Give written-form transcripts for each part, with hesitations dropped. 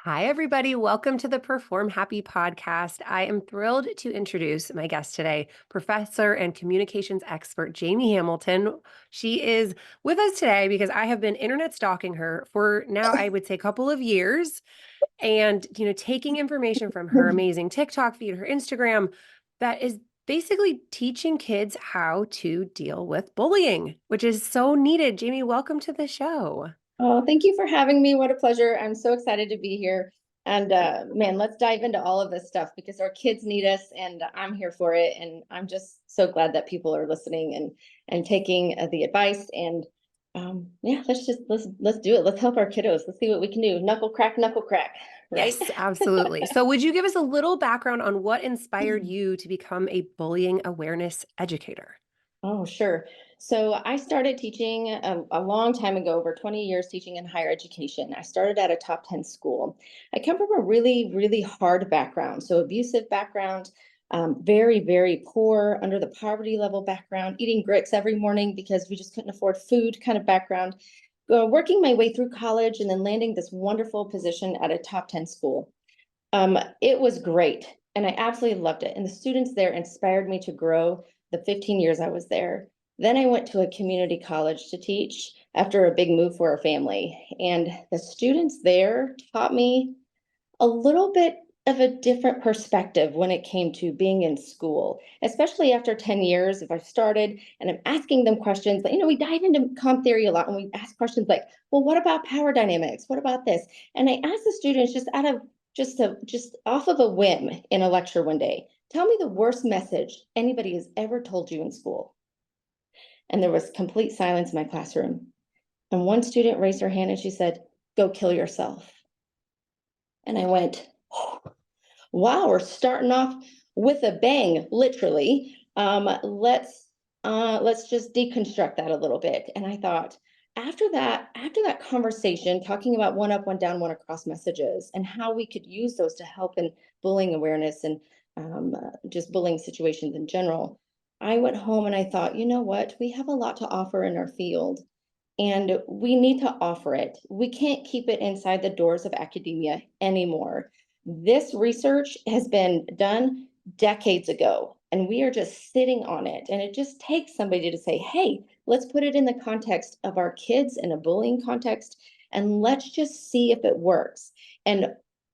Hi, everybody. Welcome to the PerformHappy Podcast. I am thrilled to introduce my guest today, Professor and Communications Expert Jaime Hamilton. She is with us today because I have been internet stalking her for now, I would say, a couple of years, and taking information from her amazing TikTok feed, her Instagram, that is basically teaching kids how to deal with bullying, which is so needed. Jaime, welcome to the show. Oh, thank you for having me. What a pleasure. I'm so excited to be here. And man, let's dive into all of this stuff because our kids need us and I'm here for it. And I'm just so glad that people are listening and taking the advice. And yeah, let's do it. Let's help our kiddos. Let's see what we can do. Knuckle crack, right? Yes, absolutely. So, would you give us a little background on what inspired you to become a bullying awareness educator? Oh, sure. So I started teaching a long time ago, over 20 years teaching in higher education. I started at a top 10 school. I come from a really, really hard background. So abusive background, very, very poor, under the poverty level background, eating grits every morning because we just couldn't afford food kind of background. Working my way through college and then landing this wonderful position at a top 10 school. It was great, and I absolutely loved it. And the students there inspired me to grow the 15 years I was there. Then I went to a community college to teach after a big move for our family. And the students there taught me a little bit of a different perspective when it came to being in school, especially after 10 years. If I started and I'm asking them questions, we dive into comp theory a lot and we ask questions like, well, what about power dynamics? What about this? And I asked the students just out of just off of a whim in a lecture one day, tell me the worst message anybody has ever told you in school. And there was complete silence in my classroom. And one student raised her hand and she said, go kill yourself. And I went, oh, wow, we're starting off with a bang, literally. Let's just deconstruct that a little bit. And I thought, after that conversation, talking about one up, one down, one across messages, and how we could use those to help in bullying awareness and just bullying situations in general, I went home and I thought, you know what, we have a lot to offer in our field. And we need to offer it. We can't keep it inside the doors of academia anymore. This research has been done decades ago, and we are just sitting on it. And it just takes somebody to say, hey, let's put it in the context of our kids in a bullying context, and let's just see if it works. And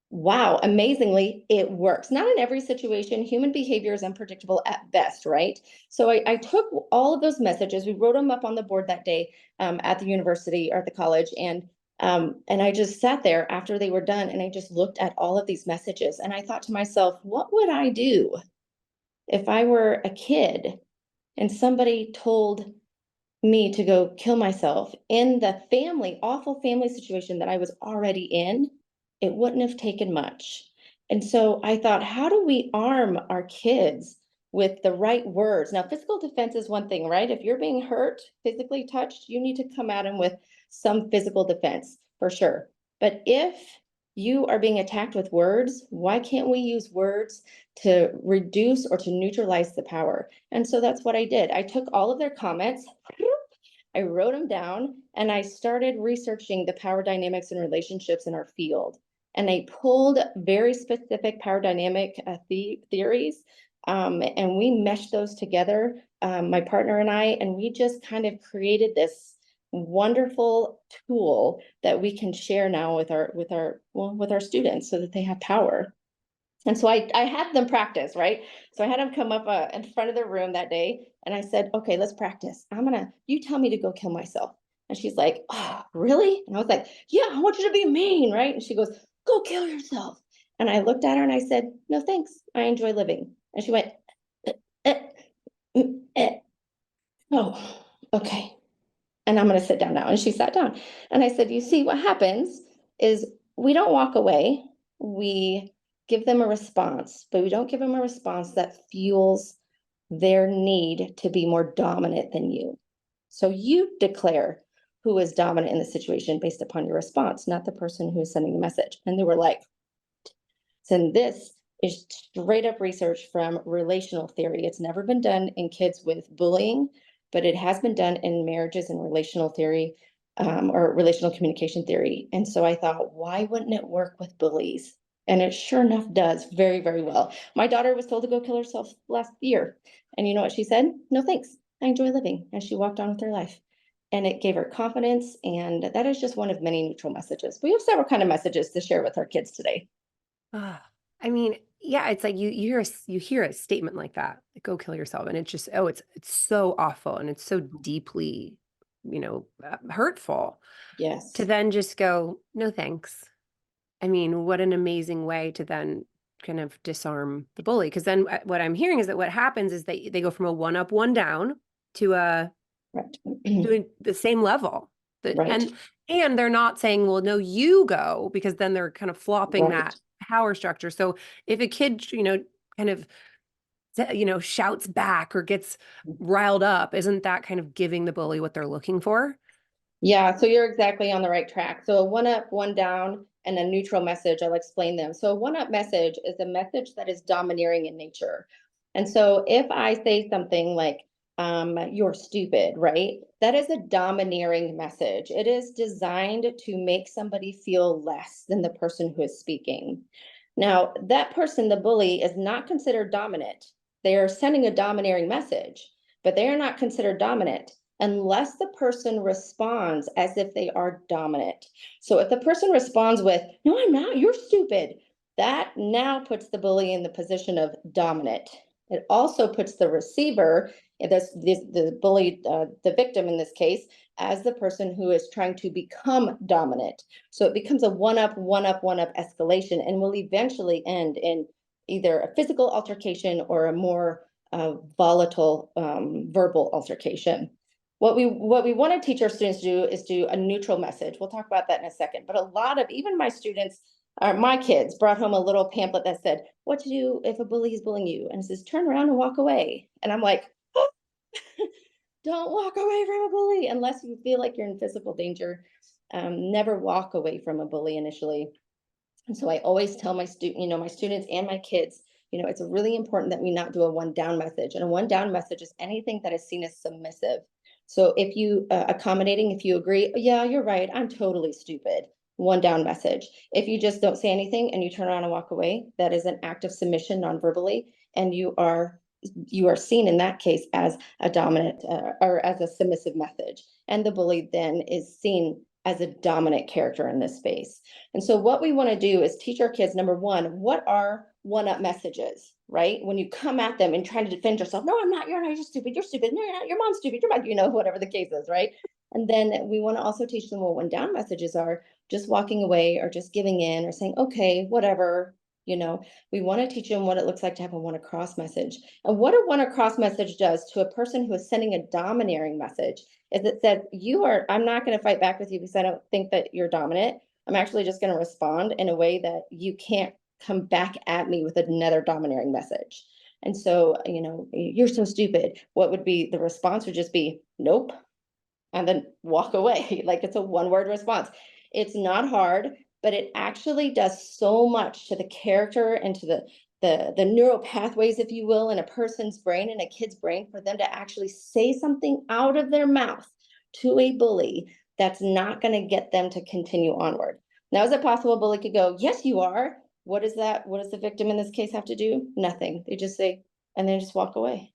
wow, amazingly, it works. Not in every situation. Human behavior is unpredictable at best, right? So I took all of those messages, we wrote them up on the board that day at the university or at the college, and I just sat there after they were done and I just looked at all of these messages and I thought to myself, what would I do if I were a kid and somebody told me to go kill myself in the awful family situation that I was already in? It wouldn't have taken much. And so I thought, how do we arm our kids with the right words? Now, physical defense is one thing, right? If you're being hurt, physically touched, you need to come at them with some physical defense for sure. But if you are being attacked with words, why can't we use words to reduce or to neutralize the power? And so that's what I did. I took all of their comments, I wrote them down, and I started researching the power dynamics and relationships in our field. And I pulled very specific power dynamic theories, and we meshed those together, my partner and I, and we just kind of created this wonderful tool that we can share now with our students so that they have power. And so I had them practice, right? So I had them come up in front of the room that day and I said, okay, let's practice. You tell me to go kill myself. And she's like, oh, really? And I was like, yeah, I want you to be mean, right? And she goes, go kill yourself. And I looked at her and I said, no, thanks. I enjoy living. And she went, eh, eh, eh. Oh, okay. And I'm going to sit down now. And she sat down. And I said, you see, what happens is we don't walk away. We give them a response, but we don't give them a response that fuels their need to be more dominant than you. So you declare who is dominant in the situation based upon your response, not the person who is sending the message. And they were like, and this is straight up research from relational theory. It's never been done in kids with bullying, but it has been done in marriages and relational theory. or relational communication theory. And so I thought, why wouldn't it work with bullies? And it sure enough does very, very well. My daughter was told to go kill herself last year. And you know what she said? No, thanks. I enjoy living. And she walked on with her life. And it gave her confidence. And that is just one of many neutral messages. We have several kind of messages to share with our kids today. Ah, I mean, yeah, it's like you hear a statement like that, like, "Go kill yourself," and it's just, oh, it's so awful, and it's so deeply, hurtful to Yes. then just go, "No, thanks." I mean, what an amazing way to then kind of disarm the bully. Because then what I'm hearing is that what happens is that they go from a one up, one down to a Right. doing the same level. That Right. and they're not saying, "Well, no, you go," because then they're kind of flopping Right. that power structure. So if a kid, kind of shouts back or gets riled up, isn't that kind of giving the bully what they're looking for? Yeah, so you're exactly on the right track. So a one up, one down, and a neutral message, I'll explain them. So a one up message is a message that is domineering in nature. And so if I say something like, you're stupid, right? That is a domineering message. It is designed to make somebody feel less than the person who is speaking. Now, that person, the bully, is not considered dominant. They are sending a domineering message, but they are not considered dominant unless the person responds as if they are dominant. So if the person responds with, no, I'm not, you're stupid, that now puts the bully in the position of dominant. It also puts the receiver, the bully, the victim in this case, as the person who is trying to become dominant. So it becomes a one up, one up, one up escalation and will eventually end in either a physical altercation or a more volatile verbal altercation. What we want to teach our students to do is do a neutral message. We'll talk about that in a second. But a lot of even my students, my kids, brought home a little pamphlet that said, "What to do if a bully is bullying you?" And it says, "Turn around and walk away." And I'm like, oh, "Don't walk away from a bully unless you feel like you're in physical danger. Never walk away from a bully initially." And so I always tell my students and my kids, it's really important that we not do a one down message. And a one down message is anything that is seen as submissive. So if you accommodating, if you agree, yeah, you're right, I'm totally stupid. One down message. If you just don't say anything and you turn around and walk away, that is an act of submission non-verbally, and you are seen in that case as a dominant or as a submissive message. And the bully then is seen as a dominant character in this space. And so what we want to do is teach our kids, number one, what are one-up messages, right? When you come at them and trying to defend yourself, no, I'm not, you're not, you're stupid, you're stupid, no, you're not, your mom's stupid, you're not, whatever the case is, right? And then we want to also teach them what one down messages are, just walking away or just giving in or saying, okay, whatever, we want to teach them what it looks like to have a one across message. And what a one across message does to a person who is sending a domineering message is it said, I'm not going to fight back with you because I don't think that you're dominant. I'm actually just going to respond in a way that you can't come back at me with another domineering message. And so, you're so stupid. What would be the response would just be, nope, and then walk away. Like it's a one word response. It's not hard, but it actually does so much to the character and to the neural pathways, if you will, in a person's brain, in a kid's brain, for them to actually say something out of their mouth to a bully that's not going to get them to continue onward. Now, is it possible a bully could go, yes, you are? What is that? What does the victim in this case have to do? Nothing. They just say, and then just walk away.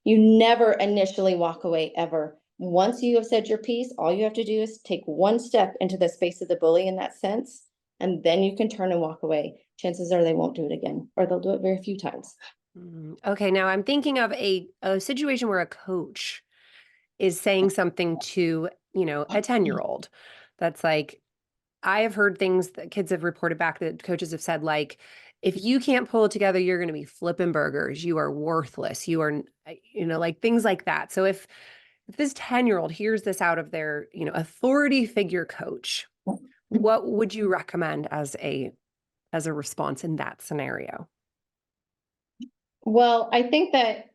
You never initially walk away ever. Once you have said your piece, all you have to do is take one step into the space of the bully in that sense, and then you can turn and walk away. Chances are they won't do it again, or they'll do it very few times. Okay, now I'm thinking of a situation where a coach is saying something to, a 10-year-old that's like, I have heard things that kids have reported back that coaches have said, like, if you can't pull it together, you're going to be flipping burgers. You are worthless. You are, like things like that. So if this 10-year-old hears this out of their, authority figure coach, what would you recommend as a response in that scenario? Well, I think that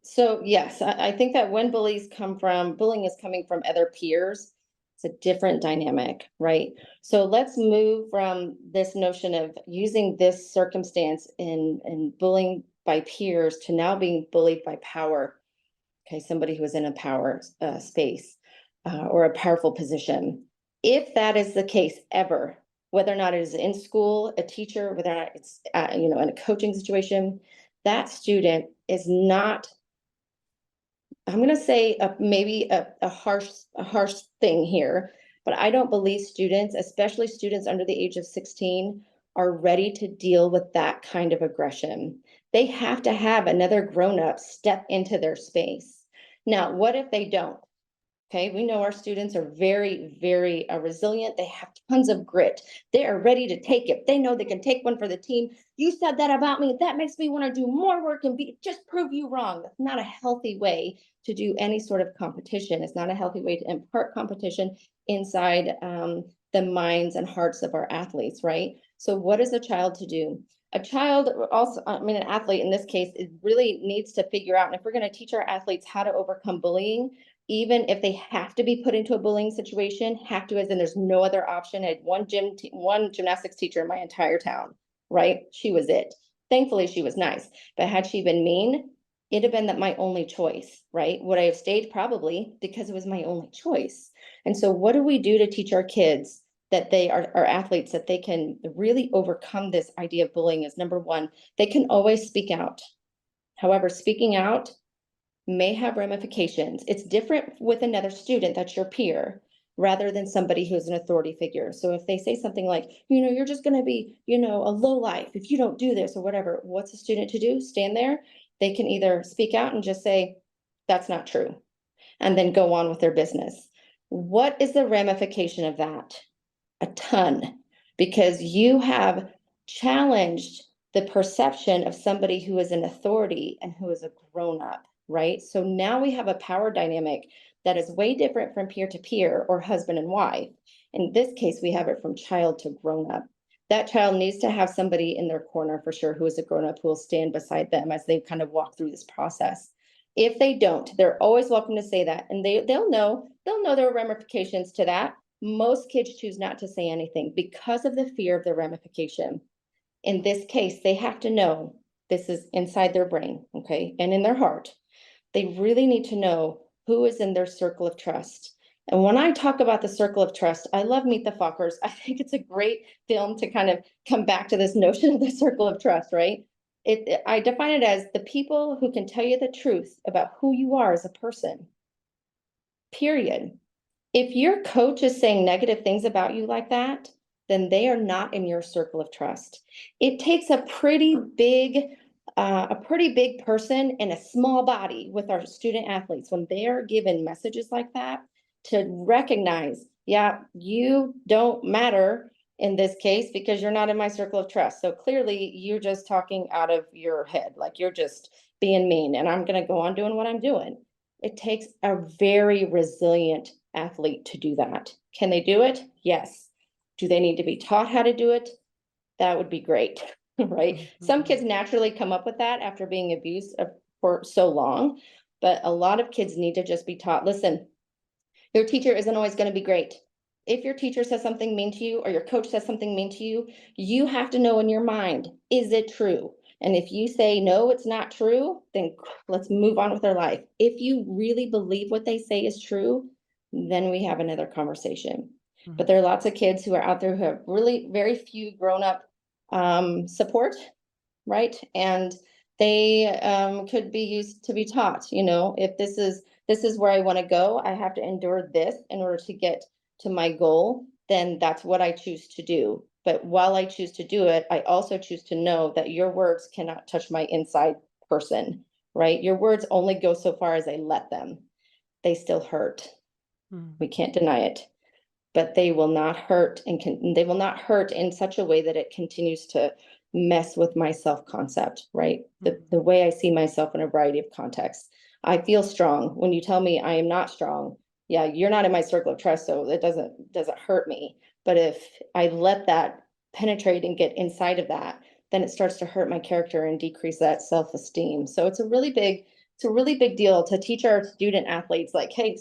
so yes, I think that when bullying is coming from other peers, it's a different dynamic, right? So let's move from this notion of using this circumstance in bullying by peers to now being bullied by power. Okay, somebody who is in a power space. or a powerful position. If that is the case ever, whether or not it is in school, a teacher, whether or not it's in a coaching situation, that student is not, I'm going to say maybe a harsh thing here, but I don't believe students, especially students under the age of 16, are ready to deal with that kind of aggression. They have to have another grown-up step into their space. Now, what if they don't? Okay, we know our students are very, very resilient. They have tons of grit. They are ready to take it. They know they can take one for the team. You said that about me. That makes me want to do more work and just prove you wrong. That's not a healthy way to do any sort of competition. It's not a healthy way to impart competition inside the minds and hearts of our athletes, right? So what is a child to do? A child also, an athlete in this case, it really needs to figure out, and if we're going to teach our athletes how to overcome bullying, even if they have to be put into a bullying situation, have to, as in there's no other option. I had one gymnastics teacher in my entire town, right? She was it. Thankfully, she was nice. But had she been mean, it'd have been that my only choice, right? Would I have stayed? Probably, because it was my only choice. And so what do we do to teach our kids that they are athletes, that they can really overcome this idea of bullying? Is number one, they can always speak out. However, speaking out may have ramifications. It's different with another student that's your peer rather than somebody who's an authority figure. So if they say something like, you're just going to be, a low life if you don't do this or whatever, what's a student to do? Stand there. They can either speak out and just say, that's not true, and then go on with their business. What is the ramification of that? A ton, because you have challenged the perception of somebody who is an authority and who is a grown-up. Right? So now we have a power dynamic that is way different from peer to peer or husband and wife. In this case, we have it from child to grown up. That child needs to have somebody in their corner for sure who is a grown up who will stand beside them as they kind of walk through this process. If they don't, they're always welcome to say that, and they'll know there are ramifications to that. Most kids choose not to say anything because of the fear of the ramification. In this case, they have to know this is inside their brain, okay, and in their heart. They really need to know who is in their circle of trust. And when I talk about the circle of trust, I love Meet the Fockers. I think it's a great film to kind of come back to this notion of the circle of trust, right? I define it as the people who can tell you the truth about who you are as a person, period. If your coach is saying negative things about you like that, then they are not in your circle of trust. It takes a pretty big person in a small body with our student athletes when they are given messages like that to recognize, yeah, you don't matter in this case because you're not in my circle of trust. So clearly you're just talking out of your head, like you're just being mean, and I'm going to go on doing what I'm doing. It takes a very resilient athlete to do that. Can they do it? Yes. Do they need to be taught how to do it? That would be great. Right? Some kids naturally come up with that after being abused for so long, but a lot of kids need to just be taught, listen, your teacher isn't always going to be great. If your teacher says something mean to you or your coach says something mean to you, you have to know in your mind, is it true? And if you say, no, it's not true, then let's move on with our life. If you really believe what they say is true, then we have another conversation. But there are lots of kids who are out there who have really very few grown-up support, right? And they could be used to be taught, if this is where I want to go, I have to endure this in order to get to my goal, then that's what I choose to do. But while I choose to do it, I also choose to know that your words cannot touch my inside person, right? Your words only go so far as I let them. They still hurt. We can't deny it. But they will not hurt, and they will not hurt in such a way that it continues to mess with my self-concept, right? The way I see myself in a variety of contexts. I feel strong. When you tell me I am not strong, yeah, you're not in my circle of trust, so it doesn't hurt me. But if I let that penetrate and get inside of that, then it starts to hurt my character and decrease that self-esteem. So it's a really big deal to teach our student athletes, like, hey,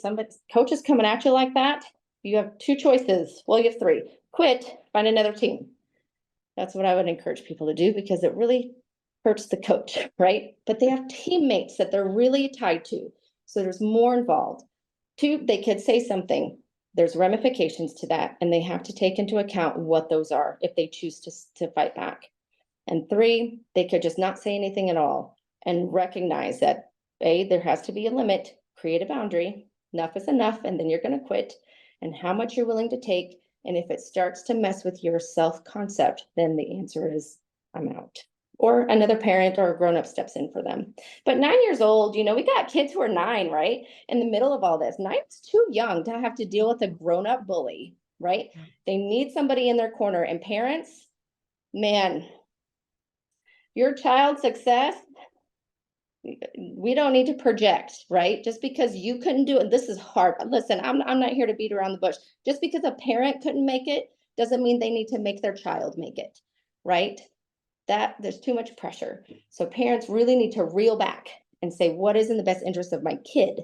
coach is coming at you like that. You have two choices. Well, you have three. Quit, find another team. That's what I would encourage people to do because it really hurts the coach, right? But they have teammates that they're really tied to. So there's more involved. Two, they could say something. There's ramifications to that, and they have to take into account what those are if they choose to fight back. And three, they could just not say anything at all and recognize that there has to be a limit, create a boundary. Enough is enough, and then you're going to quit, and how much you're willing to take. And if it starts to mess with your self-concept, then the answer is, I'm out. Or another parent or a grown-up steps in for them. But 9 years old, we got kids who are 9, right? In the middle of all this. 9 is too young to have to deal with a grown-up bully, right? Yeah. They need somebody in their corner. And parents, man, your child's success, we don't need to project, right? Just because you couldn't do it, this is hard. Listen, I'm not here to beat around the bush. Just because a parent couldn't make it doesn't mean they need to make their child make it, right? That there's too much pressure. So parents really need to reel back and say, what is in the best interest of my kid,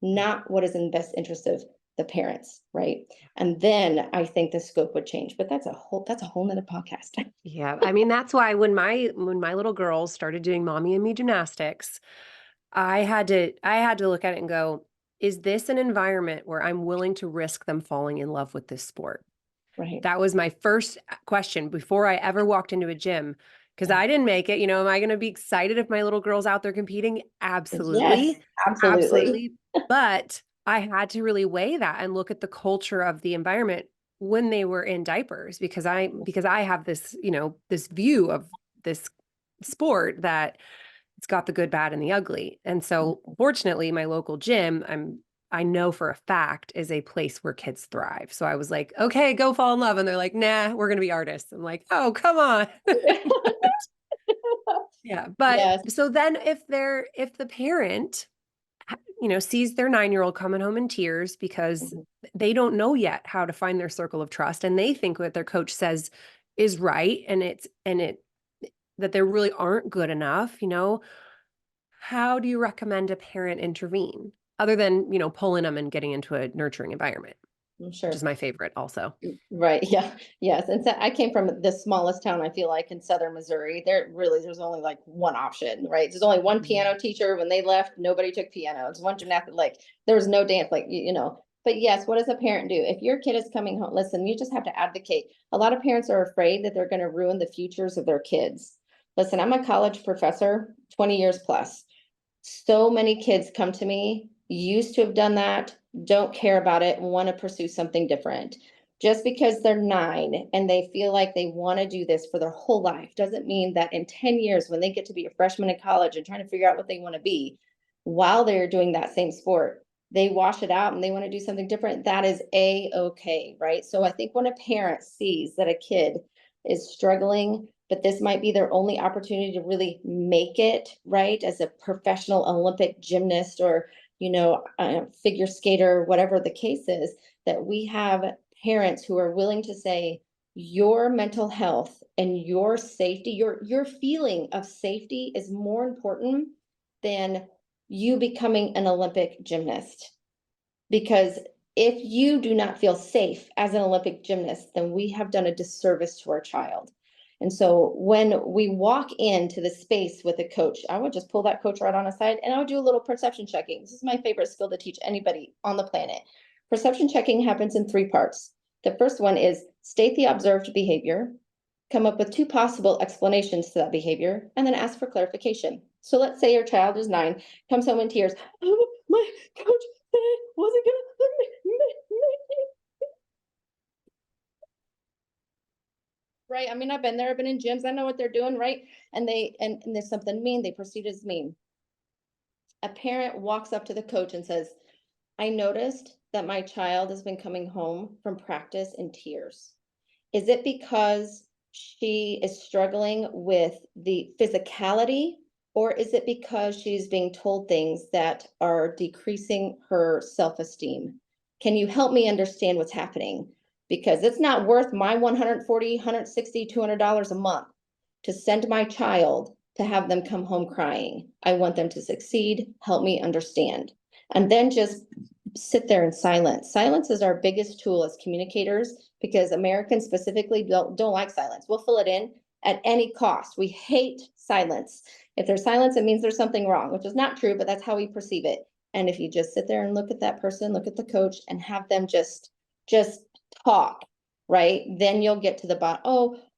not what is in the best interest of the parents, right? And then I think the scope would change. But that's a whole nother podcast. Yeah. I mean, that's why when my little girls started doing mommy and me gymnastics, I had to look at it and go, is this an environment where I'm willing to risk them falling in love with this sport? Right. That was my first question before I ever walked into a gym, because I didn't make it. Am I going to be excited if my little girl's out there competing? Yes, Absolutely. absolutely. Absolutely. But I had to really weigh that and look at the culture of the environment when they were in diapers, because I have this, this view of this sport that it's got the good, bad, and the ugly. And so fortunately, my local gym, I know for a fact, is a place where kids thrive. So I was like, okay, go fall in love. And they're like, nah, we're going to be artists. I'm like, oh, come on. Yeah. But Yes. so then if the parent, sees their 9-year-old coming home in tears because Mhm. they don't know yet how to find their circle of trust, and they think what their coach says is right, and that they really aren't good enough, how do you recommend a parent intervene other than, pulling them and getting into a nurturing environment, I'm which sure. is my favorite also. Right. Yeah. Yes. And so I came from the smallest town, I feel like, in southern Missouri. There's only like one option, right? There's only one Mhm. piano teacher. When they left, nobody took piano. It's one gymnastic, like there was no dance, like But yes, what does a parent do? If your kid is coming home, listen, you just have to advocate. A lot of parents are afraid that they're going to ruin the futures of their kids. Listen, I'm a college professor, 20 years plus. So many kids come to me, used to have done that, don't care about it, want to pursue something different. Just because they're 9 and they feel like they want to do this for their whole life doesn't mean that in 10 years, when they get to be a freshman in college and trying to figure out what they want to be while they're doing that same sport, they wash it out and they want to do something different. That is okay, right? So I think when a parent sees that a kid is struggling, but this might be their only opportunity to really make it, right, as a professional Olympic gymnast or figure skater, whatever the case is, that we have parents who are willing to say your mental health and your safety, your feeling of safety is more important than you becoming an Olympic gymnast. Because if you do not feel safe as an Olympic gymnast, then we have done a disservice to our child. And so when we walk into the space with a coach, I would just pull that coach right on aside and I would do a little perception checking. This is my favorite skill to teach anybody on the planet. Perception checking happens in 3 parts. The first one is state the observed behavior, come up with 2 possible explanations to that behavior, and then ask for clarification. So let's say your child is 9, comes home in tears. Oh, my coach said I wasn't gonna right. I mean, I've been there, I've been in gyms, I know what they're doing, right? And there's something mean, they proceed as mean. A parent walks up to the coach and says, I noticed that my child has been coming home from practice in tears. Is it because she is struggling with the physicality, or is it because she's being told things that are decreasing her self-esteem? Can you help me understand what's happening? Because it's not worth my 140, 160, $200 a month to send my child to have them come home crying. I want them to succeed. Help me understand. And then just sit there in silence. Silence is our biggest tool as communicators because Americans specifically don't like silence. We'll fill it in at any cost. We hate silence. If there's silence, it means there's something wrong, which is not true, but that's how we perceive it. And if you just sit there and look at that person, look at the coach, and have them just talk, right? Then you'll get to the bottom.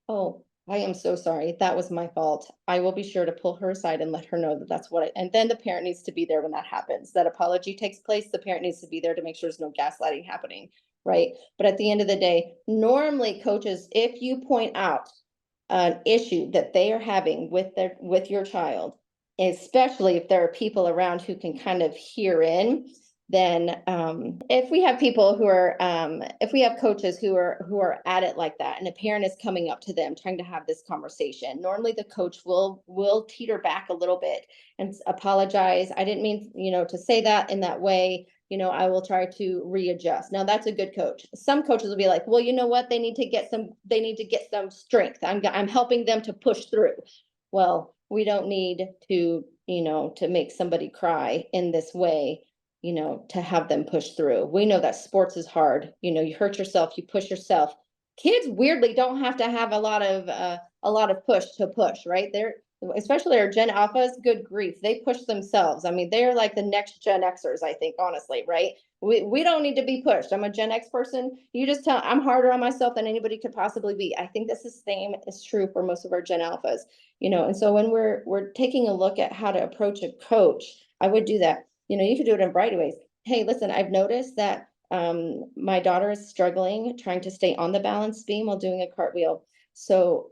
Oh, I am so sorry. That was my fault. I will be sure to pull her aside and let her know that that's what and then the parent needs to be there when that happens. That apology takes place. The parent needs to be there to make sure there's no gaslighting happening, right? But at the end of the day, normally coaches, if you point out an issue that they are having with your child, especially if there are people around who can kind of hear in, then if we have people who are if we have coaches who are at it like that, and a parent is coming up to them trying to have this conversation, normally the coach will teeter back a little bit and apologize. I didn't mean, to say that in that way. I will try to readjust. Now that's a good coach. Some coaches will be like, well, you know what, they need to get some strength. I'm helping them to push through. Well, we don't need to to make somebody cry in this way, to have them push through. We know that sports is hard. You hurt yourself, you push yourself. Kids weirdly don't have to have a lot of push to push, right? They're especially our Gen Alphas, good grief, they push themselves. I mean, they're like the next Gen Xers, I think, honestly, right? We don't need to be pushed. I'm a Gen X person. You just tell I'm harder on myself than anybody could possibly be. I think this is the same is true for most of our Gen Alphas, and so when we're taking a look at how to approach a coach, I would do that. You could do it in a variety of ways. Hey, listen, I've noticed that my daughter is struggling trying to stay on the balance beam while doing a cartwheel. So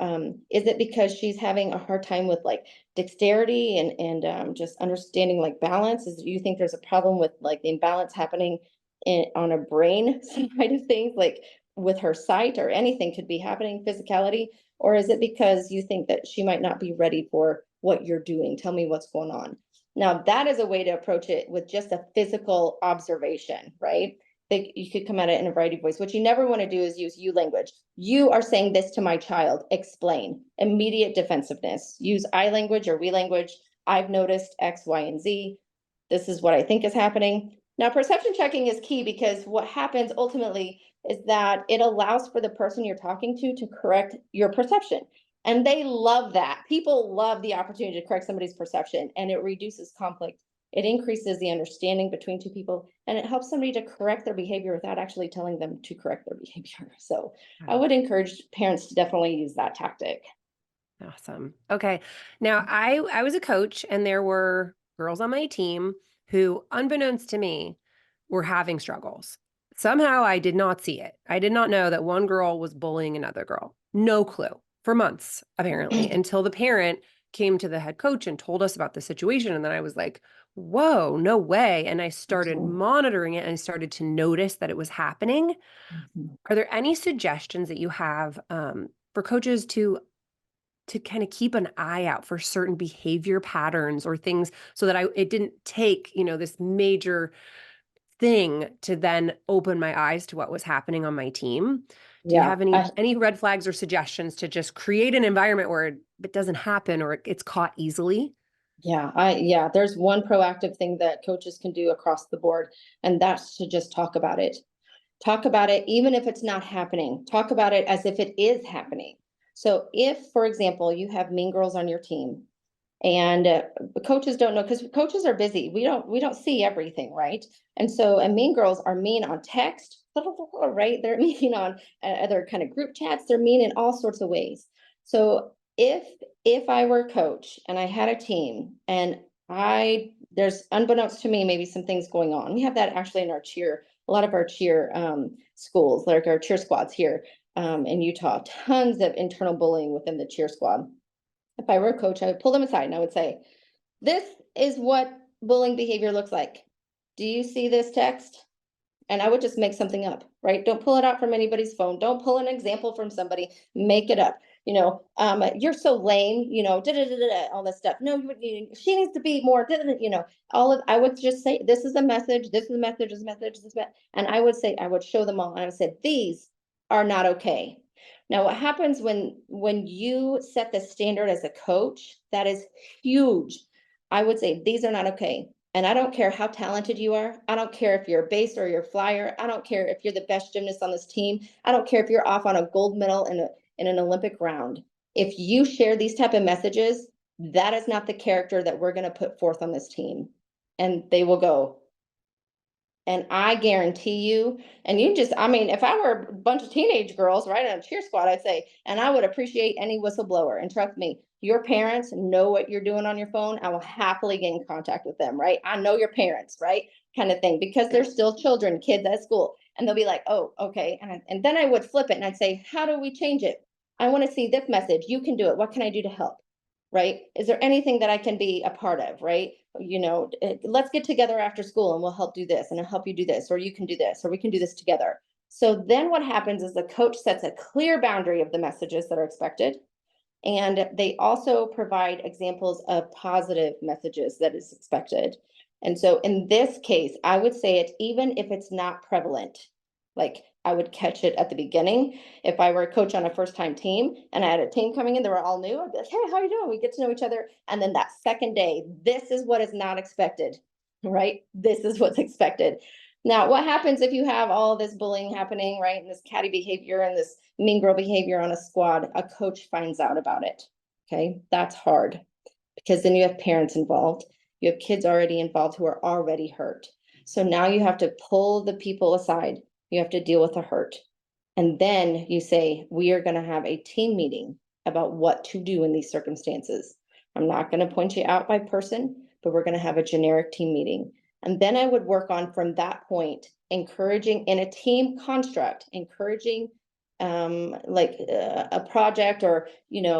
is it because she's having a hard time with like dexterity and just understanding like balance? Do you think there's a problem with like the imbalance happening on a brain side of things, like with her sight, or anything could be happening, physicality? Or is it because you think that she might not be ready for what you're doing? Tell me what's going on. Now, that is a way to approach it with just a physical observation, right? You could come at it in a variety of ways. What you never want to do is use you language. You are saying this to my child. Explain. Immediate defensiveness. Use I language or we language. I've noticed X, Y, and Z. This is what I think is happening. Now, perception checking is key because what happens ultimately is that it allows for the person you're talking to correct your perception. And they love that. People love the opportunity to correct somebody's perception, and it reduces conflict. It increases the understanding between two people, and it helps somebody to correct their behavior without actually telling them to correct their behavior. So I would encourage parents to definitely use that tactic. Awesome. Okay. Now I was a coach, and there were girls on my team who, unbeknownst to me, were having struggles. Somehow I did not see it. I did not know that one girl was bullying another girl. No clue for months, apparently, until the parent came to the head coach and told us about the situation. And then I was like, whoa, no way. And I started monitoring it, and I started to notice that it was happening. Are there any suggestions that you have for coaches to kind of keep an eye out for certain behavior patterns or things, so that it didn't take, this major thing to then open my eyes to what was happening on my team? Do you Yeah, have any red flags or suggestions to just create an environment where it doesn't happen or it's caught easily? yeah, there's one proactive thing that coaches can do across the board, and that's to just talk about it. Talk about it, even if it's not happening. Talk about it as if it is happening. So if, for example, you have mean girls on your team, and coaches don't know because coaches are busy. We don't see everything, right? And mean girls are mean on text, right? They're mean on other kind of group chats. They're mean in all sorts of ways. So if I were a coach and I had a team, and there's, unbeknownst to me, maybe some things going on. We have that actually in our cheer, a lot of our cheer schools, like our cheer squads here in Utah. Tons of internal bullying within the cheer squad. If I were a coach, I would pull them aside and I would say, this is what bullying behavior looks like. Do you see this text? And I would just make something up, right? Don't pull it out from anybody's phone. Don't pull an example from somebody. Make it up. You're so lame, all this stuff. No, she needs to be more, I would just say, this is a message, this is a message, this is a message, this is a and I would show them all. And I would say, these are not okay. Now, what happens when you set the standard as a coach, that is huge. I would say, these are not okay. And I don't care how talented you are. I don't care if you're a bass or you're a flyer. I don't care if you're the best gymnast on this team. I don't care if you're off on a gold medal in an Olympic round. If you share these type of messages, that is not the character that we're going to put forth on this team. And they will go, And I guarantee you, and I mean, if I were a bunch of teenage girls, right, on a cheer squad, I'd say, and I would appreciate any whistleblower. And trust me, your parents know what you're doing on your phone. I will happily get in contact with them, right? I know your parents, right? Kind of thing, because they're still children, kids at school. And they'll be like, oh, okay. And then I would flip it and I'd say, how do we change it? I want to see this message. You can do it. What can I do to help? Right? Is there anything that I can be a part of? Right? Let's get together after school and we'll help do this and I'll help you do this, or you can do this, or we can do this together. So then what happens is the coach sets a clear boundary of the messages that are expected. And they also provide examples of positive messages that is expected. And so in this case, I would say it even if it's not prevalent. Like I would catch it at the beginning. If I were a coach on a first time team and I had a team coming in, they were all new, I'd be like, hey, how are you doing? We get to know each other. And then that second day, this is what is not expected, right? This is what's expected. Now, what happens if you have all this bullying happening, right? And this catty behavior and this mean girl behavior on a squad? A coach finds out about it. Okay, that's hard because then you have parents involved. You have kids already involved who are already hurt. So now you have to pull the people aside. You have to deal with the hurt. And then you say, we are going to have a team meeting about what to do in these circumstances. I'm not going to point you out by person, but we're going to have a generic team meeting. And then I would work on from that point, encouraging in a team construct, encouraging a project or,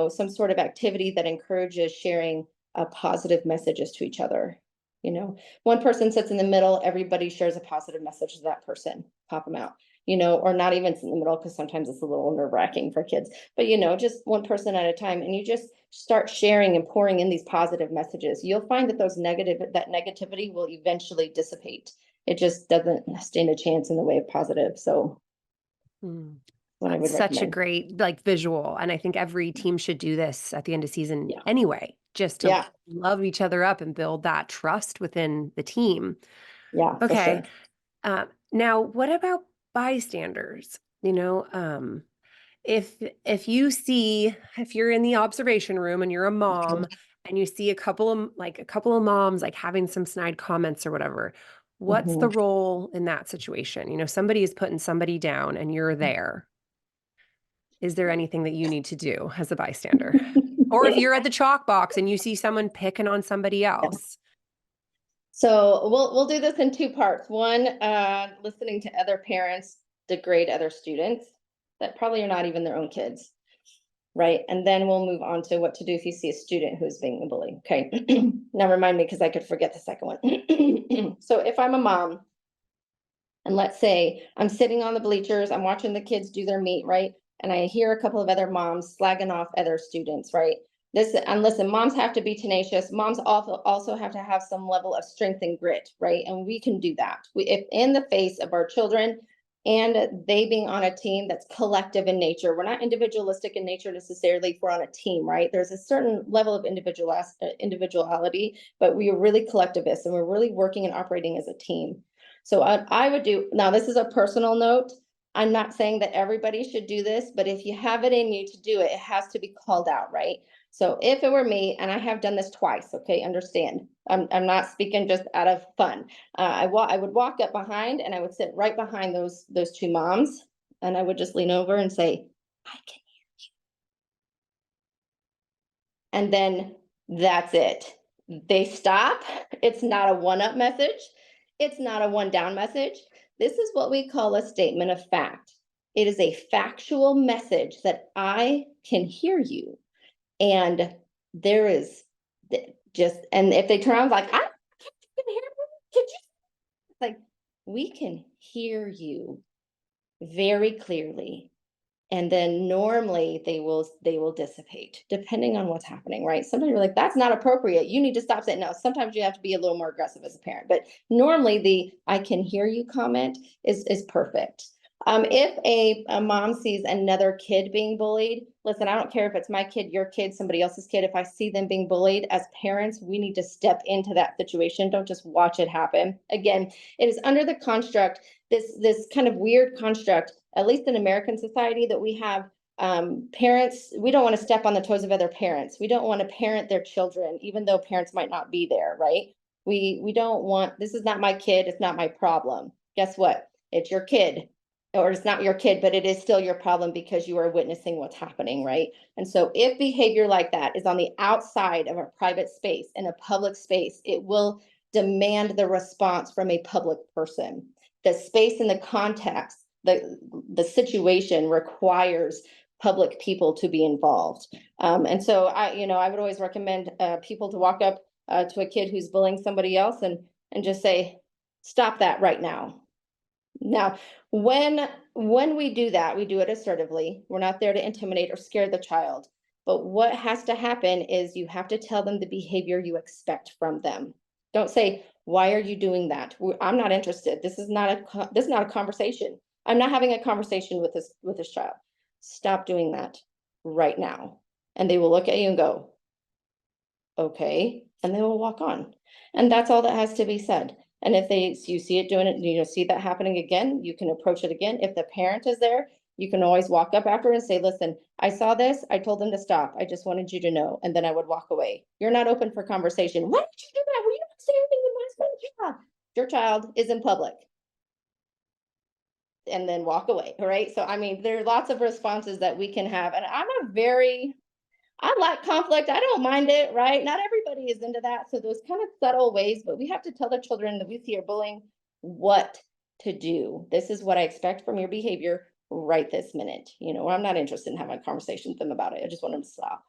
some sort of activity that encourages sharing positive messages to each other. One person sits in the middle, everybody shares a positive message to that person, pop them out, or not even in the middle because sometimes it's a little nerve wracking for kids, but just one person at a time. And you just start sharing and pouring in these positive messages. You'll find that that negativity will eventually dissipate. It just doesn't stand a chance in the way of positive. So what I would such a recommend. great visual. And I think every team should do this at the end of season anyway, just to love each other up and build that trust within the team. Yeah. Okay. For sure. Now what about bystanders? If you're in the observation room and you're a mom and you see a couple of moms like having some snide comments or whatever, what's the role in that situation? Somebody is putting somebody down and you're there. Is there anything that you need to do as a bystander? Or if you're at the chalk box and you see someone picking on somebody else? So we'll do this in two parts. One, listening to other parents degrade other students that probably are not even their own kids, right? And then we'll move on to what to do if you see a student who's being bullied. Okay. Now remind me because I could forget the second one. So if I'm a mom, and let's say I'm sitting on the bleachers, I'm watching the kids do their meet, right? And I hear a couple of other moms slagging off other students, right? And listen, moms have to be tenacious. Moms also have to have some level of strength and grit, right? And we can do that. If in the face of our children and they being on a team that's collective in nature, we're not individualistic in nature necessarily if we're on a team, right? There's a certain level of individuality, but we are really collectivists and we're really working and operating as a team. So I would do, now this is a personal note. I'm not saying that everybody should do this, but if you have it in you to do it, it has to be called out, right? So if it were me, and I have done this twice, okay, understand, I'm not speaking just out of fun. I would walk up behind and I would sit right behind those two moms and I would just lean over and say, I can hear you. And then that's it. They stop. It's not a one-up message. It's not a one-down message. This is what we call a statement of fact. It is a factual message that I can hear you. And there is and if they turn around like, I can hear you, could you? Like, we can hear you very clearly. And then normally they will dissipate depending on what's happening, right? Sometimes you're like, that's not appropriate. You need to stop saying no. Sometimes you have to be a little more aggressive as a parent, but normally the I can hear you comment is perfect. If a mom sees another kid being bullied, listen, I don't care if it's my kid, your kid, somebody else's kid. If I see them being bullied, as parents, we need to step into that situation. Don't just watch it happen. Again, it is under the construct, this kind of weird construct, at least in American society, that we have parents, we don't want to step on the toes of other parents. We don't want to parent their children, even though parents might not be there, right? We don't want, this is not my kid, it's not my problem. guess what? It's your kid, or it's not your kid, but it is still your problem because you are witnessing what's happening, right? And so if behavior like that is on the outside of a private space, in a public space, it will demand the response from a public person. The space and the context, the situation requires public people to be involved. And so I would always recommend people to walk up to a kid who's bullying somebody else and just say, stop that right now. Now, when we do that, we do it assertively. We're not there to intimidate or scare the child. But what has to happen is you have to tell them the behavior you expect from them. Don't say, "Why are you doing that? I'm not interested. This is not a conversation. I'm not having a conversation with this child. Stop doing that right now." And they will look at you and go, "Okay," and they will walk on. And that's all that has to be said. And if you see it doing it, see that happening again, you can approach it again. If the parent is there, you can always walk up after and say, "Listen, I saw this. I told them to stop. I just wanted you to know." And then I would walk away. You're not open for conversation. "Why did you do that? Well, you don't say anything to my child." Your child is in public. And then walk away. Right. So, I mean, there are lots of responses that we can have. And I like conflict. I don't mind it, right? Not everybody is into that. So those kind of subtle ways, but we have to tell the children that we see are bullying what to do. This is what I expect from your behavior right this minute. I'm not interested in having a conversation with them about it. I just want them to stop.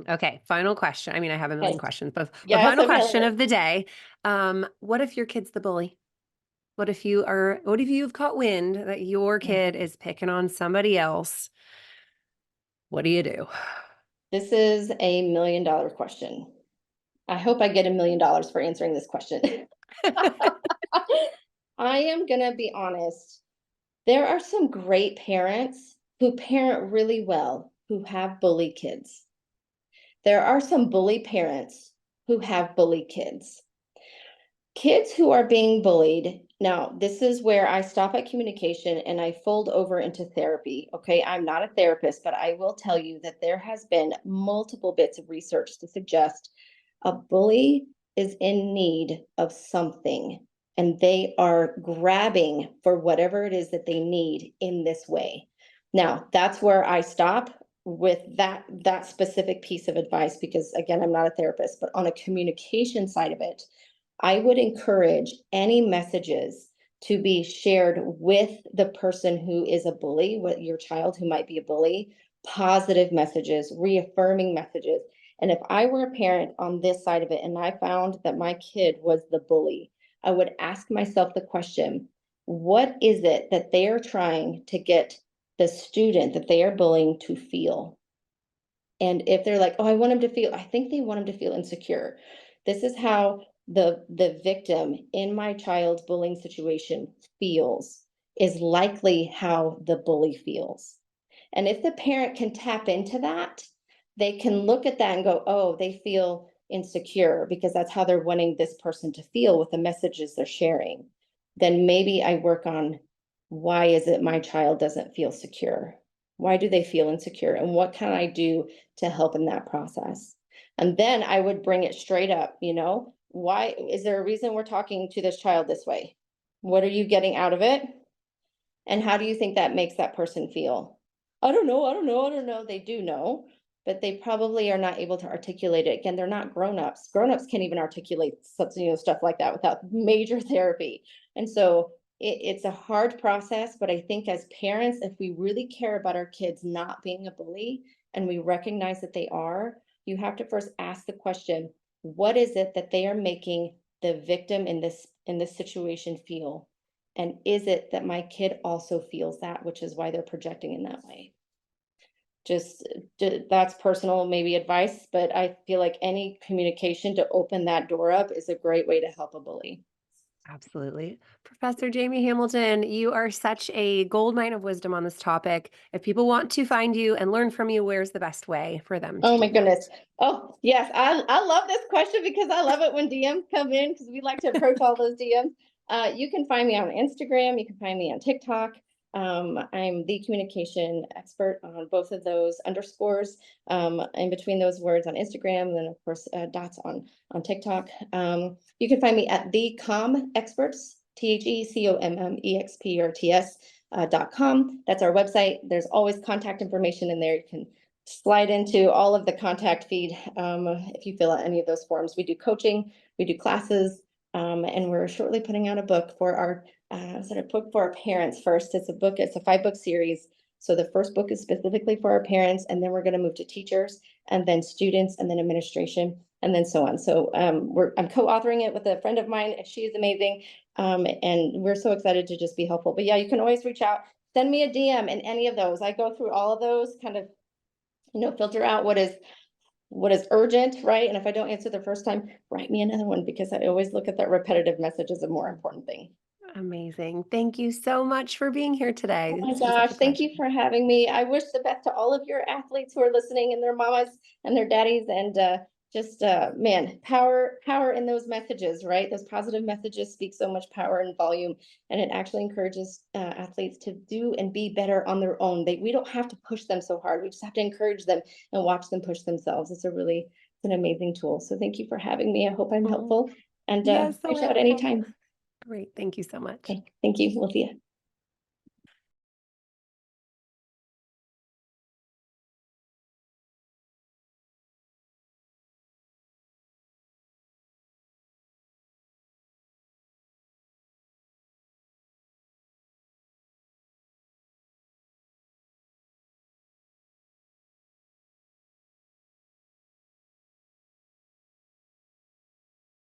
Okay, final question. I mean, I have a million Okay. questions, but Yes, final a question million. of the day. What if your kid's the bully? What if you've caught wind that your kid is picking on somebody else? What do you do? This is a $1 million question. I hope I get $1 million for answering this question. I am going to be honest. There are some great parents who parent really well who have bully kids. There are some bully parents who have bully kids. Kids who are being bullied. Now, this is where I stop at communication and I fold over into therapy. Okay. I'm not a therapist, but I will tell you that there has been multiple bits of research to suggest a bully is in need of something and they are grabbing for whatever it is that they need in this way. Now, that's where I stop with that specific piece of advice because again, I'm not a therapist, but on a communication side of it, I would encourage any messages to be shared with the person who is a bully, with your child who might be a bully, positive messages, reaffirming messages. And if I were a parent on this side of it and I found that my kid was the bully, I would ask myself the question, what is it that they are trying to get the student that they are bullying to feel? And if they're like, "Oh, I think they want him to feel insecure." This is how the victim in my child's bullying situation feels, is likely how the bully feels. And if the parent can tap into that, they can look at that and go, "Oh, they feel insecure because that's how they're wanting this person to feel with the messages they're sharing." Then maybe I work on, why is it my child doesn't feel secure? Why do they feel insecure? And what can I do to help in that process? And then I would bring it straight up, why is there a reason we're talking to this child this way? What are you getting out of it? And how do you think that makes that person feel? "I don't know, I don't know, I don't know." They do know, but they probably are not able to articulate it. Again, they're not grown-ups. Grown-ups can't even articulate stuff like that without major therapy. And so it's a hard process, but I think as parents, if we really care about our kids not being a bully and we recognize that they are, you have to first ask the question, what is it that they are making the victim in this situation feel? And is it that my kid also feels that, which is why they're projecting in that way? Just that's personal, maybe advice, but I feel like any communication to open that door up is a great way to help a bully. Absolutely. Professor Jaime Hamilton, you are such a gold mine of wisdom on this topic. If people want to find you and learn from you, where's the best way for them to Oh my do that? goodness. Oh, yes. I love this question because I love it when DMs come in because we like to approach all those DMs. You can find me on Instagram. You can find me on TikTok. I'm the communication expert on both of those underscores in between those words on Instagram, and then of course dots on TikTok. You can find me at the Comm Experts. TheCommExperts.com. That's our website. There's always contact information in there. You can slide into all of the contact feed if you fill out any of those forms. We do coaching, we do classes, and we're shortly putting out a book for our parents first. It's a 5-book series. So the first book is specifically for our parents, and then we're going to move to teachers, and then students, and then administration, and then so on. So I'm co-authoring it with a friend of mine. She is amazing, and we're so excited to just be helpful. But yeah, you can always reach out, send me a DM in any of those. I go through all of those, kind of, filter out what is urgent, right? And if I don't answer the first time, write me another one, because I always look at that repetitive message as a more important thing. Amazing. Thank you so much for being here today. Oh my It's been such gosh, a thank pleasure. you for having me. I wish the best to all of your athletes who are listening, and their mamas and their daddies, and man, power in those messages, right? Those positive messages speak so much power and volume, and it actually encourages athletes to do and be better on their own. We don't have to push them so hard. We just have to encourage them and watch them push themselves. It's an amazing tool. So thank you for having me. I hope I'm Oh, helpful, and yes, so reach out helpful. anytime. Great. Thank you so much. Okay, thank you. We'll see you.